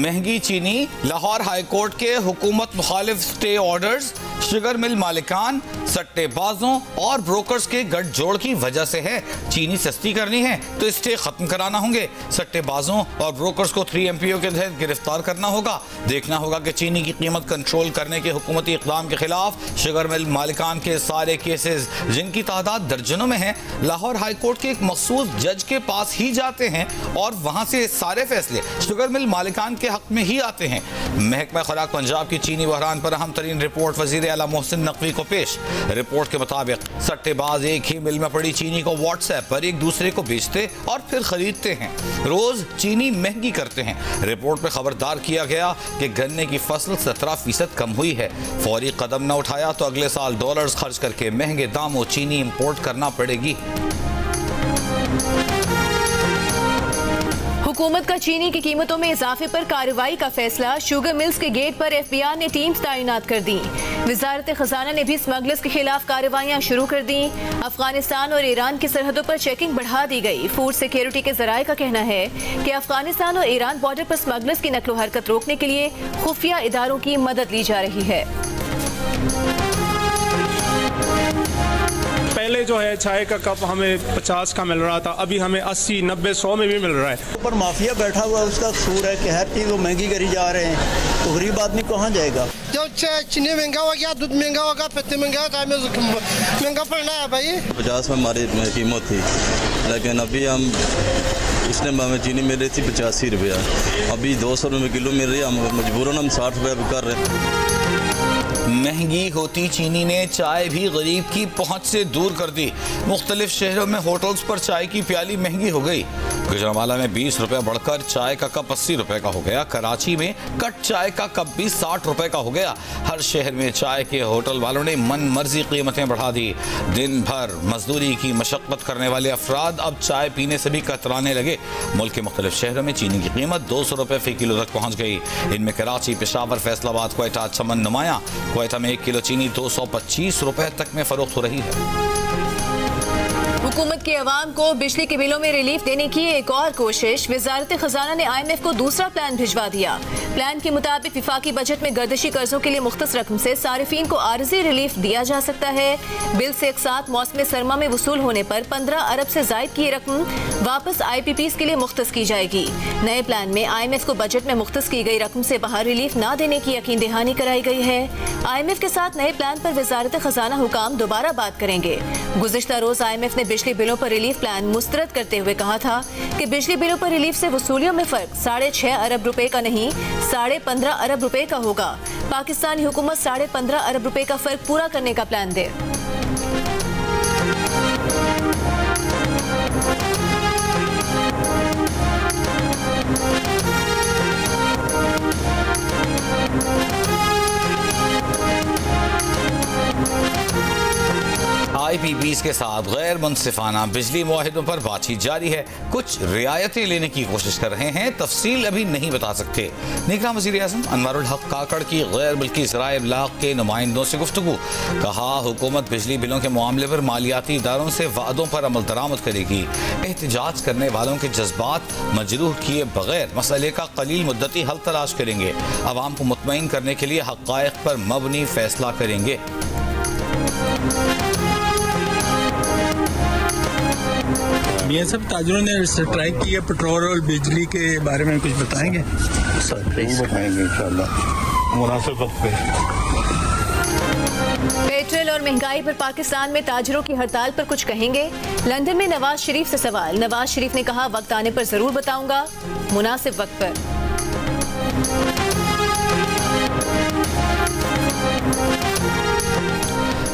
महंगी चीनी, Lahore high court के हुकूमत मुखालिफ स्टे ऑर्डर्स, शुगर मिल मालिकान, सट्टेबाजों और ब्रोकर्स के गठजोड़ की वजह से है। चीनी सस्ती करनी है तो स्टे खत्म कराना होंगे। सट्टेबाजों और ब्रोकर्स को 3MPO के तहत गिरफ्तार करना होगा। देखना होगा कि चीनी की कीमत कंट्रोल करने के हुकूमती इक़दाम के खिलाफ शुगर मिल मालिकान के सारे केसेस, जिनकी तादाद दर्जनों में है, लाहौर हाई कोर्ट के एक मखसूस जज के पास ही जाते हैं और वहां से सारे फैसले शुगर मिल मालिकान के हक में ही आते हैं। महकमा खुराक पंजाब की चीनी बहरान पर अहम तरीन रिपोर्ट वज़ीर आला मोहसिन नकवी को पेश। रिपोर्ट के मुताबिक सट्टेबाज एक ही मिल में पड़ी चीनी को व्हाट्सएप पर एक दूसरे को बेचते और फिर खरीदते हैं। रोज चीनी महंगी करते हैं। रिपोर्ट में खबरदार किया गया कि गन्ने की फसल 17% कम हुई है। फौरी कदम न उठाया तो अगले साल डॉलर्स खर्च करके महंगे दामों चीनी इंपोर्ट करना पड़ेगी। हुकूमत का चीनी की कीमतों में इजाफे पर कार्रवाई का फैसला। शुगर मिल्स के गेट पर FBI ने टीम्स तैनात कर दी। वजारत खजाना ने भी स्मगलर्स के खिलाफ कार्रवाइयां शुरू कर दी। अफगानिस्तान और ईरान की सरहदों पर चेकिंग बढ़ा दी गई। फूड सिक्योरिटी के जराये का कहना है कि अफगानिस्तान और ईरान बॉर्डर पर स्मगलर्स की नकलो हरकत रोकने के लिए खुफिया इदारों की मदद ली जा रही है। पहले जो है चाय का कप हमें 50 का मिल रहा था, अभी हमें 80, 90, 100 में भी मिल रहा है। ऊपर माफिया बैठा हुआ है, उसका कसूर है कि हर चीज़ वो महंगी करी जा रहे हैं, तो गरीब आदमी कहाँ जाएगा। जो चीनी महंगा हो गया, दूध महंगा होगा, पत्ते महंगा होगा, महंगा पड़ना है भाई। 50 में हमारी कीमत थी, लेकिन अभी हम इस टाइम हमें चीनी मिल रही थी 85 रुपया, अभी 200 रुपये किलो मिल रही है। हम मजबूरन हम 60 रुपया भी कर रहे हैं। महंगी होती चीनी ने चाय भी गरीब की पहुंच से दूर कर दी। मुख्तलिफ शहरों में होटल्स पर चाय की प्याली महंगी हो गई। गुजरांवाला में 20 रुपये बढ़कर चाय का कप 80 रुपये का हो गया। कराची में कट चाय का कप भी 60 रुपये का हो गया। हर शहर में चाय के होटल वालों ने मन मर्जी कीमतें बढ़ा दी। दिन भर मजदूरी की मशक्कत करने वाले अफराद अब चाय पीने से भी कतराने लगे। मुल्क के मुख्तलिफ शहरों में चीनी की कीमत 200 रुपये फी किलो तक पहुँच गई। इनमें कराची, पेशावर, फैसलाबाद, क्वेटा, चमन, नुमाया। क्वेटा में 1 किलो चीनी 225 रुपए तक में फरोख्त हो रही है। हुकूमत के अवाम को बिजली के बिलों में रिलीफ देने की एक और कोशिश। वजारत खजाना ने IMF को दूसरा प्लान भिजवा दिया। प्लान के मुताबिक विफाकी बजट में गर्दिशी कर्जों के लिए मुख्तस रकम से सारिफीन को आर्जी रिलीफ दिया जा सकता है। बिल से एक साथ मौसम सरमा में वसूल होने पर 15 अरब से जायद की रकम वापस IPPs के लिए मुख्तस की जाएगी। नए प्लान में IMF को बजट में मुख्तस की गई रकम से बाहर रिलीफ न देने की यकीन दहानी कराई गई है। IMF के साथ नए प्लान पर वजारत खजाना हुकाम दोबारा बात करेंगे। गुज़िश्ता रोज IMF ने बिजली बिलों पर रिलीफ प्लान मुस्तरद करते हुए कहा था कि बिजली बिलों पर रिलीफ से वसूलियों में फर्क 6.5 अरब रुपए का नहीं 15.5 अरब रुपए का होगा। पाकिस्तानी हुकूमत 15.5 अरब रुपए का फर्क पूरा करने का प्लान दे। IPPs के साथ गैर मुनसिफाना बिजली मुआहिदों पर बातचीत जारी है। कुछ रियायतें लेने की कोशिश कर रहे हैं, तफसील अभी नहीं बता सकते। निगरान वज़ीर आज़म अनवारुल हक काकड़ की गैर मुल्की ज़राए इब्लाग के नुमाइंदों से गुफ्तगू। कहा, हुकूमत बिजली बिलों के मामले पर मालियाती इदारों से वादों पर अमल दरामद करेगी। एहतजाज करने वालों के जज्बात मजरूह किए बगैर मसले का कलील मुद्दती हल तलाश करेंगे। अवाम को मुतमईन करने के लिए हक़ाइक़ पर मबनी फैसला करेंगे। मियां साहब, ताजरों ने स्ट्राइक की है, पेट्रोल और बिजली के बारे में कुछ बताएंगे? बताएंगे इंशाल्लाह मुनासिब वक्त पे। पेट्रोल और महंगाई पर पाकिस्तान में ताजरों की हड़ताल पर कुछ कहेंगे? लंदन में नवाज शरीफ से सवाल। नवाज शरीफ ने कहा, वक्त आने पर जरूर बताऊंगा, मुनासिब वक्त पर।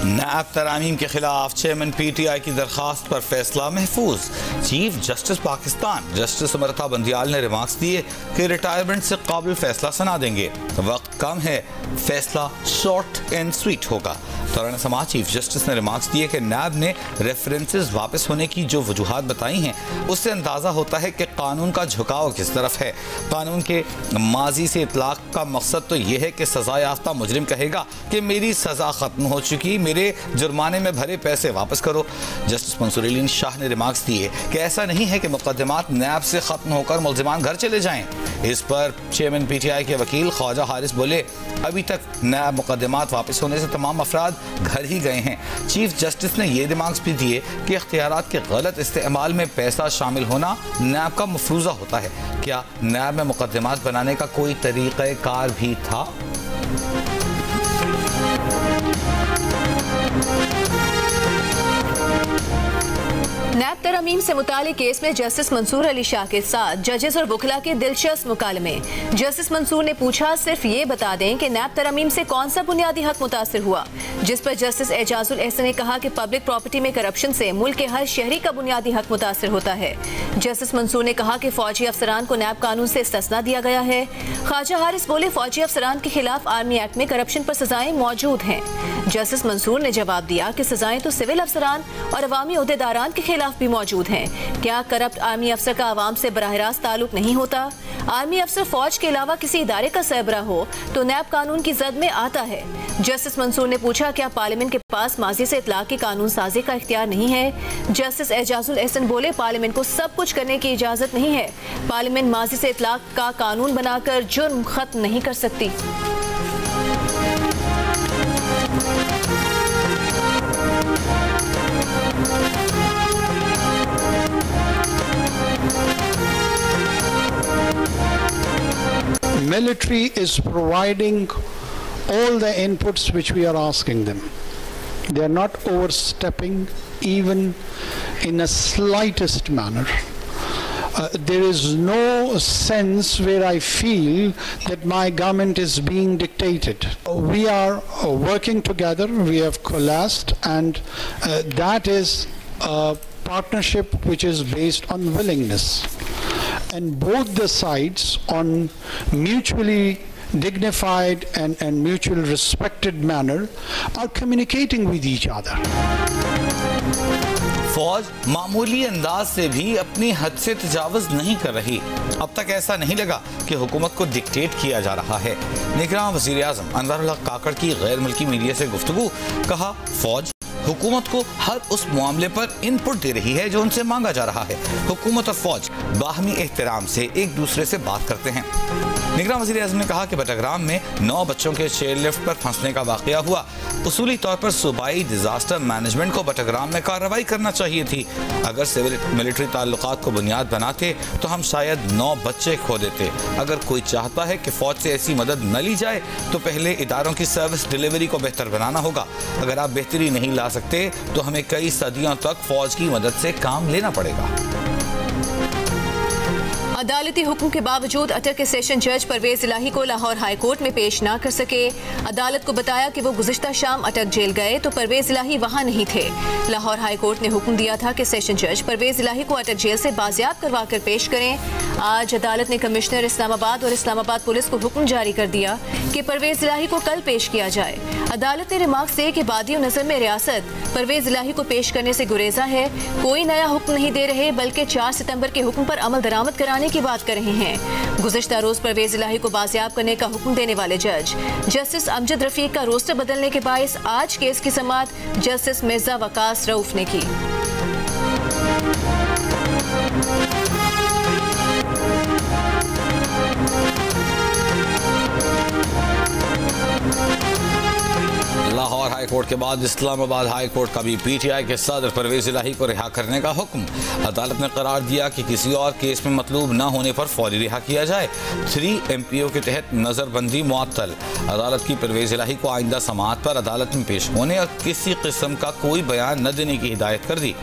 नायब तरामीम के खिलाफ चेयरमैन PTI की दरखास्त पर फैसला महफूज। Chief justice Pakistan justice Amrita Bandial ने रिमार्क्स दिए कि रिटायरमेंट से काबिल फैसला सुना देंगे। वक्त कम है, फैसला शॉर्ट एंड स्वीट होगा। दौरान समाज चीफ जस्टिस ने रिमार्क्स दिए कि नायब ने रेफरेंसेस वापस होने की जो वजूहात बताई हैं, उससे अंदाज़ा होता है कि कानून का झुकाव किस तरफ है। कानून के माजी से इतलाक का मकसद तो यह है कि सज़ा याफ्ता मुजरिम कहेगा कि मेरी सज़ा ख़त्म हो चुकी, मेरे बोले जुर्माने में भरे पैसे वापस करो। जस्टिस मंसूर अली शाह ने रिमार्क्स दिए कि ऐसा नहीं है कि मुकदमात नैब से खत्म होकर मुल्जिमान घर चले जाएं। इस पर चेयरमैन PTI के वकील ख्वाजा हारिस बोले अभी तक नैब मुकदमात वापस होने से तमाम अफराद घर ही गए हैं। चीफ जस्टिस ने ये रिमार्क्स भी दिए कि इख्तियारात के गलत इस्तेमाल में पैसा शामिल होना नैब का मफरूजा होता है। क्या नैब में मुकदमात बनाने का कोई तरीक़ाकार भी था? नैब तरमीम से मुतालिक केस में जस्टिस मंसूर अली शाह के साथ जजेस और वकला के दिलचस्प मुकालमे। जस्टिस मंसूर ने पूछा सिर्फ ये बता दें कि नैब तरमीम से कौन सा बुनियादी हक मुतासिर हुआ, जिस पर जस्टिस एजाजुल एहसन ने कहा कि पब्लिक प्रॉपर्टी में करप्शन से मुल्क के हर शहरी का बुनियादी हक मुतासिर होता है। जस्टिस मंसूर ने कहा कि फौजी अफसरान को नैब कानून से इस्तिस्ना दिया गया है। ख्वाजा हारिस बोले फौजी अफसरान के खिलाफ आर्मी एक्ट में करप्शन पर सजाएं मौजूद हैं। जस्टिस मंसूर ने जवाब दिया कि सजाएं तो सिविल अफसरान और अवामी ओहदेदारान के खिलाफ भी मौजूद हैं। क्या करप्ट आर्मी अफसर का आवाम से बराह रास्त ताल्लुक नहीं होता? आर्मी अफसर फौज के अलावा किसी इदारे का सरबरा हो तो नैब कानून की जद में आता है। जस्टिस मंसूर ने पूछा क्या पार्लियामेंट के पास माजी से इतलाक की कानून साजी का इख्तियार नहीं है? जस्टिस एजाजुल एहसन बोले पार्लियामेंट को सब कुछ करने की इजाजत नहीं है। पार्लियामेंट माजी से इतलाक का कानून बनाकर जुर्म खत्म नहीं कर सकती। Military is providing all the inputs which we are asking them. They are not overstepping even in a slightest manner. There is no sense where I feel that my government is being dictated. We are working together, we have coalesced, and that is a partnership which is based on willingness. And both the sides on mutually dignified and mutually respected manner are communicating with each other. फौज मामूली अंदाज से भी अपनी हद से तजावुज नहीं कर रही। अब तक ऐसा नहीं लगा कि हुकूमत को डिक्टेट किया जा रहा है। निगरान वज़ीर आज़म अनवर उल हक काकड़ की गैर मुल्की मीडिया से गुफ्तगू, कहा फौज हुकूमत को हर उस मामले पर इनपुट दे रही है जो उनसे मांगा जा रहा है। हुकूमत और फौज बाहमी एहतराम से एक दूसरे से बात करते हैं। निगरान वज़ीर आज़म ने कहा कि बटग्राम में 9 बच्चों के चेयर लिफ्ट पर फंसने का वाक़या हुआ। उसूली तौर पर सूबाई डिजास्टर मैनेजमेंट को बटग्राम में कार्रवाई करना चाहिए थी। अगर सिविल मिलिट्री ताल्लुकात को बुनियाद बनाते तो हम शायद 9 बच्चे खो देते। अगर कोई चाहता है कि फौज से ऐसी मदद न ली जाए तो पहले इदारों की सर्विस डिलीवरी को बेहतर बनाना होगा। अगर आप बेहतरी नहीं ला सकते तो हमें कई सदियों तक फौज की मदद से काम लेना पड़ेगा। अदालती हुक्म के बावजूद अटक के सेशन जज परवेज इलाही को लाहौर हाई कोर्ट में पेश ना कर सके। अदालत को बताया कि वो गुज़िश्ता शाम अटक जेल गए तो परवेज इलाही वहां नहीं थे। लाहौर हाई कोर्ट ने हुक्म दिया था कि सेशन जज परवेज इलाही को अटक जेल से बाजियाब करवा कर पेश करें। आज अदालत ने कमिश्नर इस्लामाबाद और इस्लामाबाद पुलिस को हुक्म जारी कर दिया कि परवेज इलाही को कल पेश किया जाए। अदालत ने रिमार्क्स दिए कि बादियो नजर में रियासत परवेज इलाही को पेश करने से गुरेजा है। कोई नया हुक्म नहीं दे रहे बल्कि 4 सितंबर के हुक्म पर अमल दरामद कराने की बात कर रहे हैं। गुज़िश्ता रोज परवेज इलाही को बाजियाब करने का हुक्म देने वाले जज जस्टिस अमजद रफीक का रोस्टर बदलने के बायस आज केस की समाअत जस्टिस मिर्जा वकास रऊफ ने की। लाहौर हाई कोर्ट के बाद इस्लामाबाद हाई कोर्ट का भी PTI के सदर परवेज इलाही को रिहा करने का हुक्म। अदालत ने करार दिया कि किसी और केस में मतलूब न होने पर फौरी रिहा किया जाए। 3 MPO के तहत नजरबंदी मुअत्तल। अदालत की परवेज इलाही को आइंदा समाअत पर अदालत में पेश होने और किसी किस्म का कोई बयान न देने की हिदायत कर दी।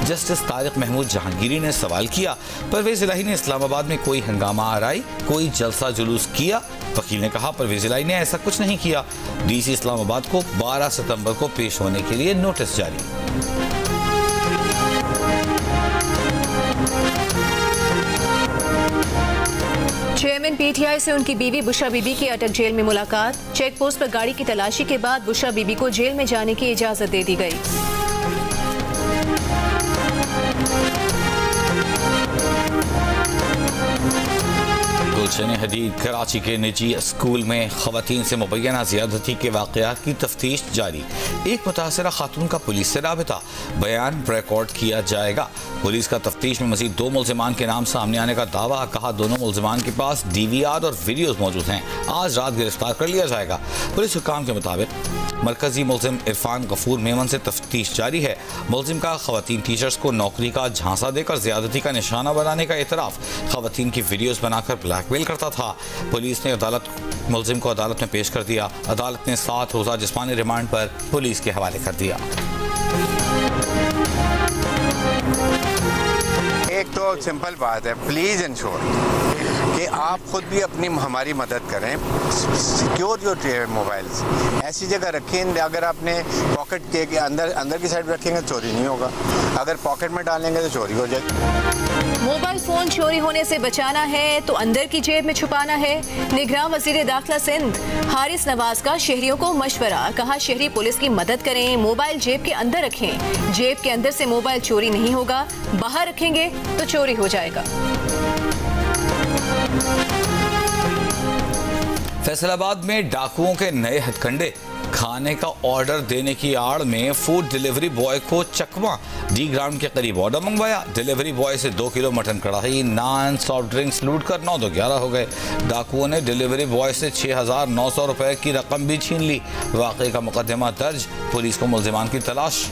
जस्टिस तारिक महमूद जहांगीरी ने सवाल किया, परवेज इलाही ने इस्लामाबाद में कोई हंगामा आराई, कोई जलसा जुलूस किया? वकील ने कहा परवेज इलाही ने ऐसा कुछ नहीं किया। DC इस्लामाबाद को 12 सितंबर को पेश होने के लिए नोटिस जारी। चेयरमैन PTI से उनकी बीवी बुशरा बीबी की अटक जेल में मुलाकात। चेक पोस्ट पर गाड़ी की तलाशी के बाद बुशरा बीबी को जेल में जाने की इजाजत दे दी गई। गुलशन हदीद कराची के निजी स्कूल में खवातीन से मुबैना ज़्यादती के वाक़यात की तफ्तीश जारी। एक मुतासरा खातून का पुलिस से राबिता, बयान रिकॉर्ड किया जाएगा। पुलिस का तफ्तीश में मज़ीद 2 मुल्ज़िमान के नाम सामने आने का दावा। कहा दोनों मुल्ज़िमान के पास DVR और वीडियोज़ मौजूद हैं। आज रात गिरफ्तार कर लिया जाएगा। पुलिस हुकाम के मुताबिक मरकजी मुल्ज़िम इरफान गफूर मेमन से तफ्तीश जारी है। मुल्ज़िम का खवातीन टीचर्स को नौकरी का झांसा देकर ज़्यादती का निशाना बनाने का इतराफ़, खवातीन की वीडियोज़ बनाकर ब्लैकमेल करता था। पुलिस ने मुल्ज़िम को अदालत में पेश कर दिया। अदालत ने 7 रोज़ा जिस्मानी रिमांड पर पुलिस के हवाले कर दिया। एक तो सिंपल बात है, प्लीज़ इंश्योर कि आप खुद भी अपनी हमारी मदद करें। सिक्योर योर मोबाइल्स, ऐसी जगह रखें अगर आपने पॉकेट के अंदर की साइड रखेंगे तो चोरी नहीं होगा, अगर पॉकेट में डालेंगे तो चोरी हो जाएगी। मोबाइल फोन चोरी होने से बचाना है तो अंदर की जेब में छुपाना है। निगरान वज़ीर दाखिला सिंध हारिस नवाज का शहरियों को मशवरा। कहा शहरी पुलिस की मदद करें, मोबाइल जेब के अंदर रखें। जेब के अंदर से मोबाइल चोरी नहीं होगा, बाहर रखेंगे तो चोरी हो जाएगा। फैसलाबाद में डाकुओं के नए हथकंडे। खाने का ऑर्डर देने की आड़ में फूड डिलीवरी बॉय को चकमा। डी ग्राउंड के करीब ऑर्डर मंगवाया। डिलीवरी बॉय से 2 किलो मटन कढ़ाई, नान, सॉफ्ट ड्रिंक्स लूट कर 9 तो 11 हो गए। डाकुओं ने डिलीवरी बॉय से 6,900 रुपए की रकम भी छीन ली। वाक़े का मुकदमा दर्ज, पुलिस को मुल्ज़िमान की तलाश।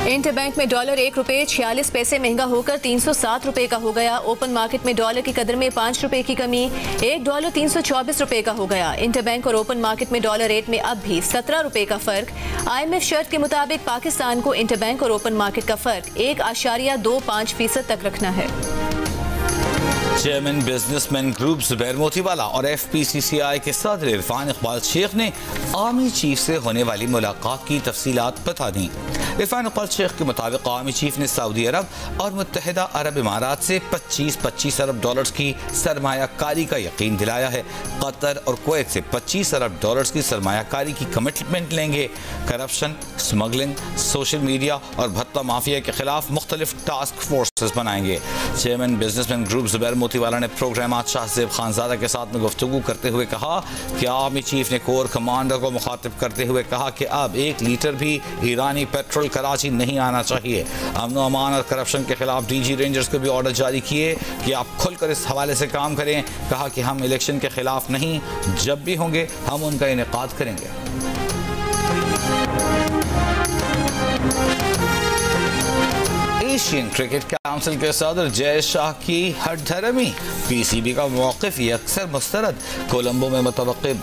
इंटरबैंक में डॉलर $1.46 महंगा होकर 307 रुपए का हो गया। ओपन मार्केट में डॉलर की कदर में 5 रुपए की कमी, $1 324 रुपए का हो गया। इंटरबैंक और ओपन मार्केट में डॉलर रेट में अब भी 17 रुपए का फर्क। IMF शर्त के मुताबिक पाकिस्तान को इंटरबैंक और ओपन मार्केट का फर्क 1.25% तक रखना है। Chairman businessman group Zubair Motiwala और FPCCI के सदर इरफान इकबाल शेख ने आर्मी चीफ से होने वाली मुलाकात की तफसीलात बता दी। इरफान इकबाल शेख के मुताबिक आर्मी चीफ ने सऊदी अरब और मुत्तहिदा अरब इमारात से 25 अरब डॉलर्स की सरमायाकारी का यकीन दिलाया है। कतर और कुवैत से 25 अरब डॉलर्स की सरमायाकारी की कमिटमेंट लेंगे। करप्शन, स्मगलिंग, सोशल मीडिया और भत्ता माफिया के खिलाफ मुख्तलिफ टास्क फोर्सेस बनाएंगे। Chairman businessman group Zubair Motiwala ने प्रोग्राम आज शाहजेब खानजादा के साथ में गुफ्तगू करते हुए कहा कि आर्मी चीफ ने कोर कमांडर को मुखातिब करते हुए कहा कि अब 1 लीटर भी ईरानी पेट्रोल कराची नहीं आना चाहिए। अमन व अमान और करप्शन के खिलाफ DG रेंजर्स को भी ऑर्डर जारी किए कि आप खुलकर इस हवाले से काम करें। कहा कि हम इलेक्शन के खिलाफ नहीं, जब भी होंगे हम उनका इनेकाद करेंगे। एशियन क्रिकेट काउंसिल के सदर जय शाह की हटधर्मी। PCB का मौक़िफ़ अक्सर मुस्तरद। कोलंबो में मुतवक्किल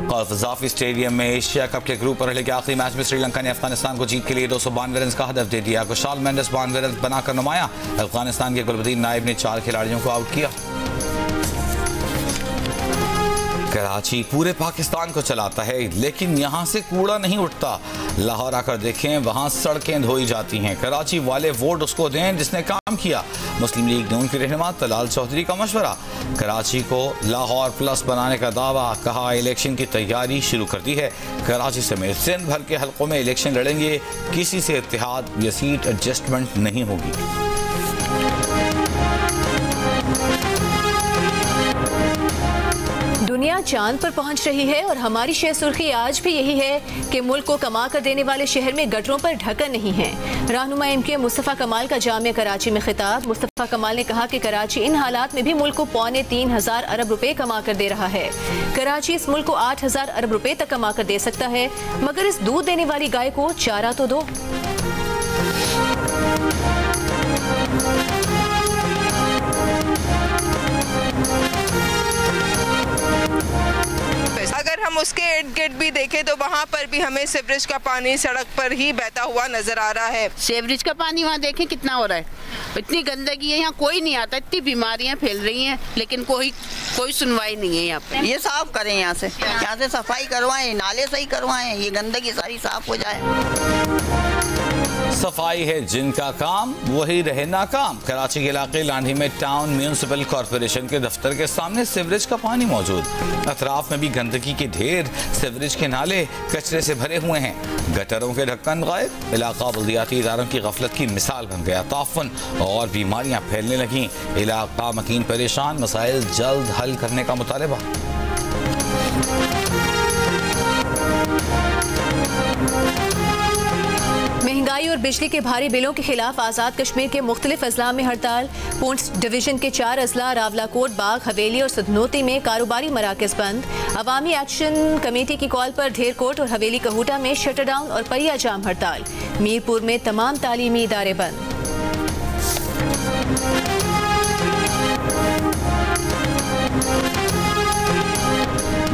क़ज़ाफ़ी स्टेडियम में एशिया कप के ग्रुप मरहले के आखिरी मैच में श्रीलंका ने अफगानिस्तान को जीत के लिए 292 रन का हदफ दे दिया। कुशाल मेंडिस 92 रन बनाकर नुमाया। अफगानिस्तान के गुलबदीन नाइब ने 4 खिलाड़ियों को आउट किया। कराची पूरे पाकिस्तान को चलाता है, लेकिन यहाँ से कूड़ा नहीं उठता। लाहौर आकर देखें, वहाँ सड़कें धोई जाती हैं। कराची वाले वोट उसको दें जिसने काम किया। मुस्लिम लीग नून के रहनुमा तलाल चौधरी का मशवरा। कराची को लाहौर प्लस बनाने का दावा। कहा इलेक्शन की तैयारी शुरू कर दी है। कराची समेत सिंध भर के हलकों में इलेक्शन लड़ेंगे। किसी से इत्तेहाद या सीट एडजस्टमेंट नहीं होगी। दुनिया चांद पर पहुंच रही है और हमारी शेर सुर्खी आज भी यही है कि मुल्क को कमा कर देने वाले शहर में गटरों पर ढक्कन नहीं है। रहनुमा MK मुस्तफ़ा कमाल का जामिया कराची में खिताब। मुस्तफ़ा कमाल ने कहा कि कराची इन हालात में भी मुल्क को 3.25 अरब रुपए कमा कर दे रहा है। कराची इस मुल्क को 8,000 अरब रुपए तक कमा कर दे सकता है, मगर इस दूध देने वाली गाय को चारा तो दो। अगर हम उसके इर्द गिर्द भी देखें तो वहाँ पर भी हमें सीवरेज का पानी सड़क पर ही बहता हुआ नजर आ रहा है। सीवरेज का पानी वहाँ देखें कितना हो रहा है, इतनी गंदगी है, यहाँ कोई नहीं आता, इतनी बीमारियाँ फैल रही हैं, लेकिन कोई सुनवाई नहीं है यहाँ पे। ये साफ करें, यहाँ से सफाई करवाएं, नाले सही करवाएं, ये गंदगी सारी साफ हो जाए। सफाई है जिनका काम, वही रहे नाकाम। कराची के इलाके लांढी में टाउन म्यूनिसिपल कॉरपोरेशन के दफ्तर के सामने सीवरेज का पानी मौजूद। अतराफ में भी गंदगी की के ढेर, सीवरेज के नाले कचरे से भरे हुए हैं, गटरों के ढक्कन गायब। इलाका बल्दियाती इदारों की गफलत की मिसाल बन गया। ताफुन और बीमारियां फैलने लगीं। इलाका मकीन परेशान। मसाइल जल्द हल करने का मुतालबा। महंगाई और बिजली के भारी बिलों के खिलाफ आज़ाद कश्मीर के मुख्तलिफ अजला में हड़ताल। पूंछ डिवीजन के 4 अजला रावलाकोट, बाग, हवेली और सदनोती में कारोबारी मराकज बंद। अवामी एक्शन कमेटी की कॉल पर ढेरकोट और हवेली कहूटा में शटरडाउन और पहिया जाम हड़ताल। मीरपुर में तमाम तालीमी इदारे बंद।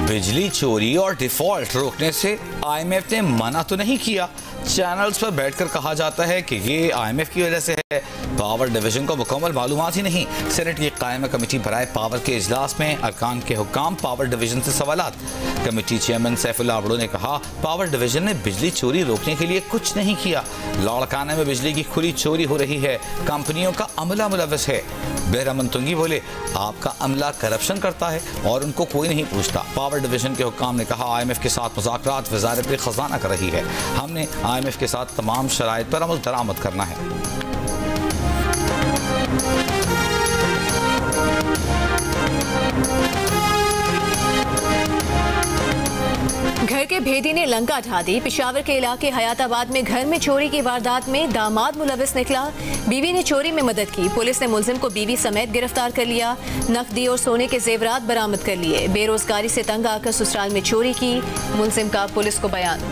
बिजली चोरी और डिफॉल्ट रोकने से IMF ने मना तो नहीं किया। चैनल्स पर बैठकर कहा जाता है कि ये IMF की वजह से है। पावर डिवीजन को मुकम्मल मालूमात ही नहीं। सेनेट की कायम कमेटी बराए पावर के इजलास में अरकान के हुक्काम पावर डिवीजन से सवालात। कमेटी चेयरमैन सैफुल्लाह अबड़ो ने कहा, पावर डिवीजन ने बिजली चोरी रोकने के लिए कुछ नहीं किया। लाड़काना में बिजली की खुली चोरी हो रही है। कंपनियों का अमला मुलव्वस है। बेहरामन तुंगी बोले, आपका अमला करप्शन करता है और उनको कोई नहीं पूछता। पावर डिवीजन के हुक्काम ने कहा, IMF के साथ मुज़ाकरात वज़ारत खजाना कर रही है। हमने IMF के साथ तमाम शराइत पर अमल दरामद करना है। घर के भेदी ने लंका ढा दी। पेशावर के इलाके हयाताबाद में घर में चोरी की वारदात में दामाद मुलविस निकला। बीवी ने चोरी में मदद की। पुलिस ने मुलजिम को बीवी समेत गिरफ्तार कर लिया। नकदी और सोने के जेवरात बरामद कर लिए। बेरोजगारी से तंग आकर ससुराल में चोरी की। मुलजिम का पुलिस को बयान।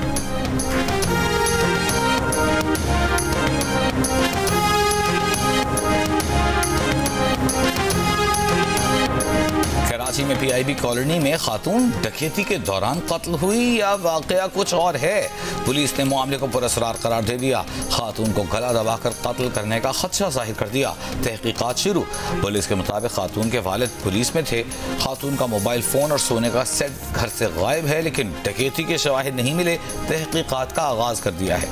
कराची में PIB कॉलोनी में खातून डकैती के दौरान कत्ल हुई या वाकया कुछ और है। पुलिस ने मामले को पुरअसरार करार दे दिया। खातून को गला दबाकर कत्ल करने का खदशा जाहिर कर दिया। तहकीकात शुरू। पुलिस के मुताबिक खातून के वालिद पुलिस में थे। खातून का मोबाइल फोन और सोने का सेट घर से गायब है, लेकिन डकैती के शवाहिद नहीं मिले। तहकीकात का आगाज कर दिया है।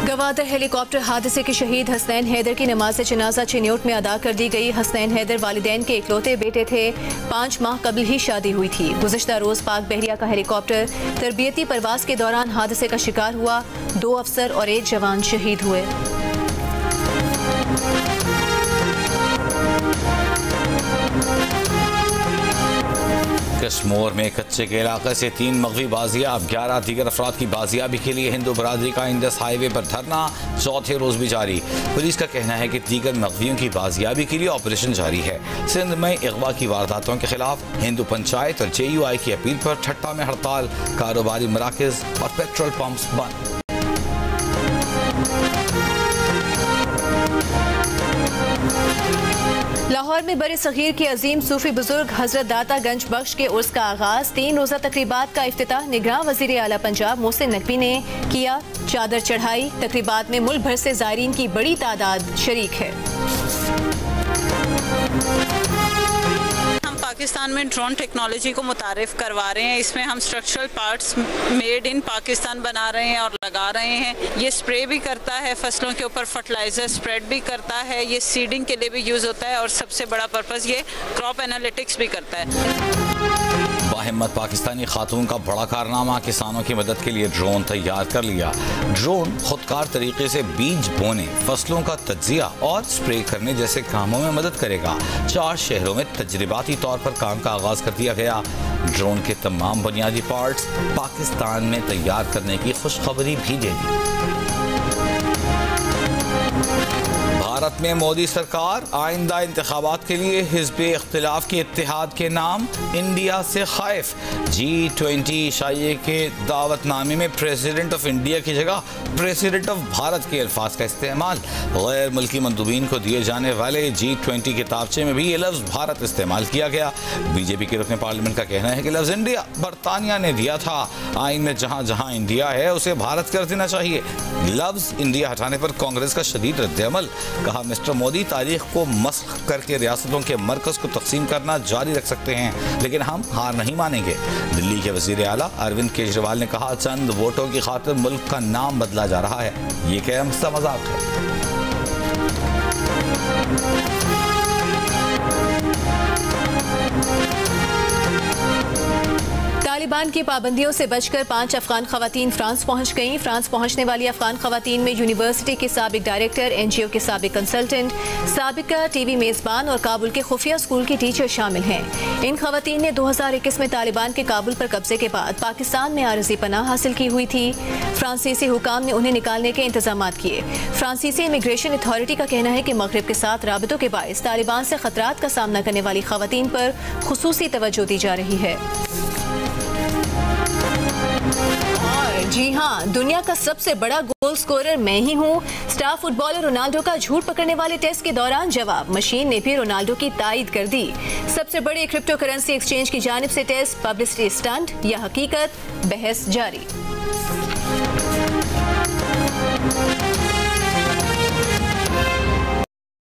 गवादर हेलीकॉप्टर हादसे के शहीद हसनैन हैदर की नमाज जनाजा चिन्योट में अदा कर दी गई। हसनैन हैदर वालिदैन के इकलौते बेटे थे। 5 माह कबल ही शादी हुई थी। गुज़श्ता रोज पाक बहरिया का हेलीकॉप्टर तरबियती परवाज के दौरान हादसे का शिकार हुआ। 2 अफसर और 1 जवान शहीद हुए। कश्मीर में कच्चे के इलाके से 3 मगवी बाजियाब, 11 दीगर अफराद की बाजियाबी के लिए हिंदू बरादरी का इंडस हाईवे पर धरना चौथे रोज भी जारी। पुलिस का कहना है कि दीगर मगवियों की बाजियाबी के लिए ऑपरेशन जारी है। सिंध में अगवा की वारदातों के खिलाफ हिंदू पंचायत और JUI की अपील पर ठट्टा में हड़ताल। कारोबारी मराकज और पेट्रोल पंप्स बंद। लाहौर में बड़े सगीर के अजीम सूफी बुजुर्ग हजरत दाता गंज बख्श के उर्स का आगाज। 3 रोजा तकरीबात का इफ्तिताह निगरान वजीर आला पंजाब मोहसिन नकवी ने किया। चादर चढ़ाई। तकरीबात में मुल्क भर से ज़ायरीन की बड़ी तादाद शरीक है। पाकिस्तान में ड्रोन टेक्नोलॉजी को मुतारिफ करवा रहे हैं। इसमें हम structural parts made in Pakistan बना रहे हैं और लगा रहे हैं। ये स्प्रे भी करता है फसलों के ऊपर, फर्टिलाइजर स्प्रेड भी करता है। ये सीडिंग के लिए भी यूज़ होता है और सबसे बड़ा पर्पस ये क्रॉप एनालिटिक्स भी करता है। बाहिम्मत पाकिस्तानी खातून का बड़ा कारनामा, किसानों की मदद के लिए ड्रोन तैयार कर लिया। ड्रोन खुदकार तरीके से बीज बोने, फसलों का तज्जिया और स्प्रे करने जैसे कामों में मदद करेगा। 4 शहरों में तजरिबाती तौर पर काम का आगाज कर दिया गया। ड्रोन के तमाम बुनियादी पार्ट्स पाकिस्तान में तैयार करने की खुशखबरी भी दे दी। भारत में मोदी सरकार आइंदा इंतखाबात के लिए हिज़्ब इख्तिलाफ के इत्तेहाद के नाम इंडिया से खाइफ। G20 शाये के दावतनामे में प्रेसिडेंट ऑफ इंडिया की जगह प्रेसिडेंट ऑफ भारत के अल्फाज का इस्तेमाल। गैर मुल्की मंदूबीन को दिए जाने वाले G20 किताबचे में भी ये लफ्ज़ भारत इस्तेमाल किया गया। बीजेपी के रुकन पार्लियामेंट का कहना है कि लफ्ज़ इंडिया बरतानिया ने दिया था। आइन में जहाँ जहाँ इंडिया है उसे भारत कर देना चाहिए। लफ्ज़ इंडिया हटाने पर कांग्रेस का शदीद रद्द-ए-अमल। कहा मिस्टर मोदी तारीख को मस्ख करके रियासतों के मरकज को तकसीम करना जारी रख सकते हैं, लेकिन हम हार नहीं मानेंगे। दिल्ली के वजीर आला अरविंद केजरीवाल ने कहा चंद वोटों की खातिर मुल्क का नाम बदला जा रहा है, ये क्या मजाक है। तालिबान की पाबंदियों से बचकर 5 अफगान खवातीन फ्रांस पहुंच गईं। फ्रांस पहुंचने वाली अफगान खवातीन में यूनिवर्सिटी के साबिक डायरेक्टर, एनजीओ के साबिक कंसल्टेंट, साबिका टीवी मेजबान और काबुल के खुफिया स्कूल की टीचर शामिल हैं। इन खवातीन ने 2021 में तालिबान के काबुल पर कब्जे के बाद पाकिस्तान में आरजी पनाह हासिल की हुई थी। फ्रांसीसी हुकाम ने उन्हें निकालने के इंतजाम किए। फ्रांसीसी इमिग्रेशन अथॉरिटी का कहना है कि मगरिब के साथ राबितों के बायस तालिबान से खतरात का सामना करने वाली खवातीन पर खुसूसी तवज्जो दी जा रही है। जी हाँ, दुनिया का सबसे बड़ा गोल स्कोरर मैं ही हूँ। स्टार फुटबॉलर रोनाल्डो का झूठ पकड़ने वाले टेस्ट के दौरान जवाब, मशीन ने भी रोनाल्डो की तायद कर दी। सबसे बड़े क्रिप्टो करेंसी एक्सचेंज की जानिब से टेस्ट पब्लिसिटी स्टंट या हकीकत, बहस जारी।